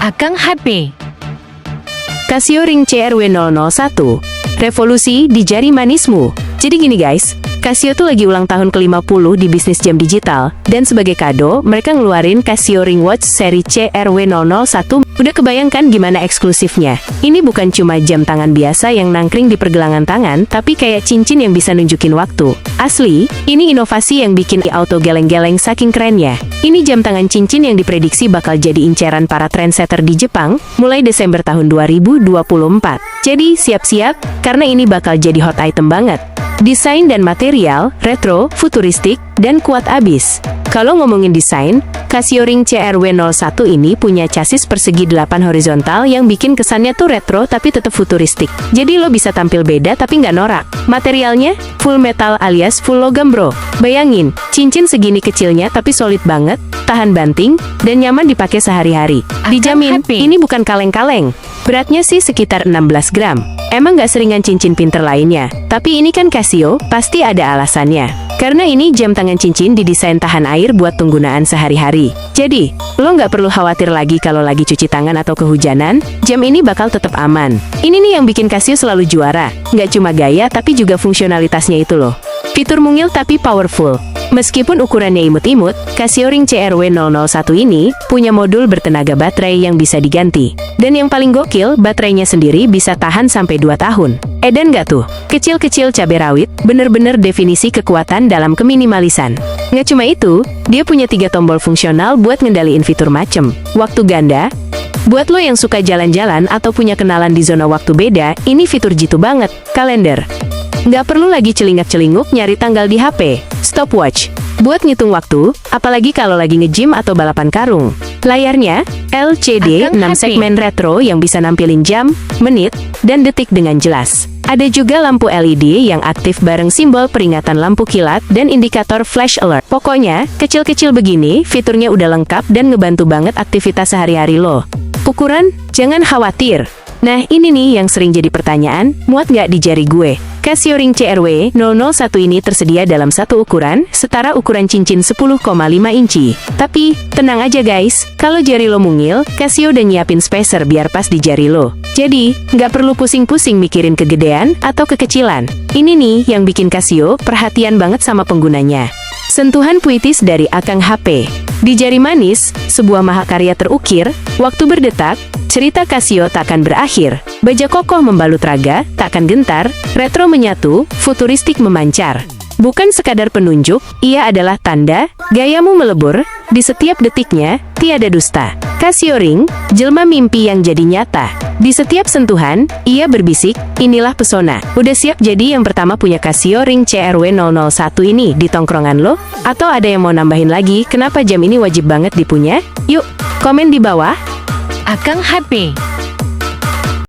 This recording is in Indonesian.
Akang HP. Casio Ring CRW001, revolusi di jari manismu. Jadi gini guys, Casio tuh lagi ulang tahun ke-50 di bisnis jam digital, dan sebagai kado, mereka ngeluarin Casio Ring Watch seri CRW001. Udah kebayangkan gimana eksklusifnya? Ini bukan cuma jam tangan biasa yang nangkring di pergelangan tangan, tapi kayak cincin yang bisa nunjukin waktu. Asli, ini inovasi yang bikin auto geleng-geleng saking kerennya. Ini jam tangan cincin yang diprediksi bakal jadi inceran para trendsetter di Jepang, mulai Desember tahun 2024. Jadi, siap-siap, karena ini bakal jadi hot item banget. Desain dan material, retro, futuristik, dan kuat abis. Kalau ngomongin desain, Casio Ring CRW01 ini punya chassis persegi 8 horizontal yang bikin kesannya tuh retro tapi tetap futuristik. Jadi lo bisa tampil beda tapi nggak norak. Materialnya, full metal alias full logam bro. Bayangin, cincin segini kecilnya tapi solid banget, tahan banting, dan nyaman dipakai sehari-hari. Dijamin, ini bukan kaleng-kaleng. Beratnya sih sekitar 16 gram. Emang nggak seringan cincin pinter lainnya, tapi ini kan Casio, pasti ada alasannya. Karena ini jam tangan cincin didesain tahan air buat penggunaan sehari-hari. Jadi, lo nggak perlu khawatir lagi kalau lagi cuci tangan atau kehujanan, jam ini bakal tetap aman. Ini nih yang bikin Casio selalu juara. Nggak cuma gaya, tapi juga fungsionalitasnya itu loh. Fitur mungil tapi powerful. Meskipun ukurannya imut-imut, Casio Ring CRW001 ini punya modul bertenaga baterai yang bisa diganti. Dan yang paling gokil, baterainya sendiri bisa tahan sampai 2 tahun. Edan nggak tuh? Kecil-kecil cabai rawit, bener-bener definisi kekuatan dalam keminimalisan. Nggak cuma itu, dia punya 3 tombol fungsional buat ngendaliin fitur macem. Waktu ganda, buat lo yang suka jalan-jalan atau punya kenalan di zona waktu beda, ini fitur jitu banget. Kalender. Nggak perlu lagi celingak-celinguk nyari tanggal di HP. Stopwatch. Buat ngitung waktu, apalagi kalau lagi nge-gym atau balapan karung. Layarnya, LCD 6 segmen retro yang bisa nampilin jam, menit, dan detik dengan jelas. Ada juga lampu LED yang aktif bareng simbol peringatan lampu kilat dan indikator flash alert. Pokoknya, kecil-kecil begini, fiturnya udah lengkap dan ngebantu banget aktivitas sehari-hari lo. Ukuran? Jangan khawatir. Nah, ini nih yang sering jadi pertanyaan, muat nggak di jari gue? Casio Ring CRW001 ini tersedia dalam satu ukuran, setara ukuran cincin 10,5 inci. Tapi, tenang aja guys, kalau jari lo mungil, Casio udah nyiapin spacer biar pas di jari lo. Jadi, nggak perlu pusing-pusing mikirin kegedean atau kekecilan. Ini nih yang bikin Casio perhatian banget sama penggunanya. Sentuhan puitis dari Akang HP. Di jari manis, sebuah mahakarya terukir, waktu berdetak, cerita Casio tak akan berakhir. Baja kokoh membalut raga, tak akan gentar, retro menyatu, futuristik memancar. Bukan sekadar penunjuk, ia adalah tanda, gayamu melebur, di setiap detiknya, tiada dusta. Casio Ring, jelma mimpi yang jadi nyata. Di setiap sentuhan, ia berbisik, inilah pesona. Udah siap jadi yang pertama punya Casio Ring CRW001 ini di tongkrongan lo? Atau ada yang mau nambahin lagi, kenapa jam ini wajib banget dipunya? Yuk, komen di bawah. Akang HP.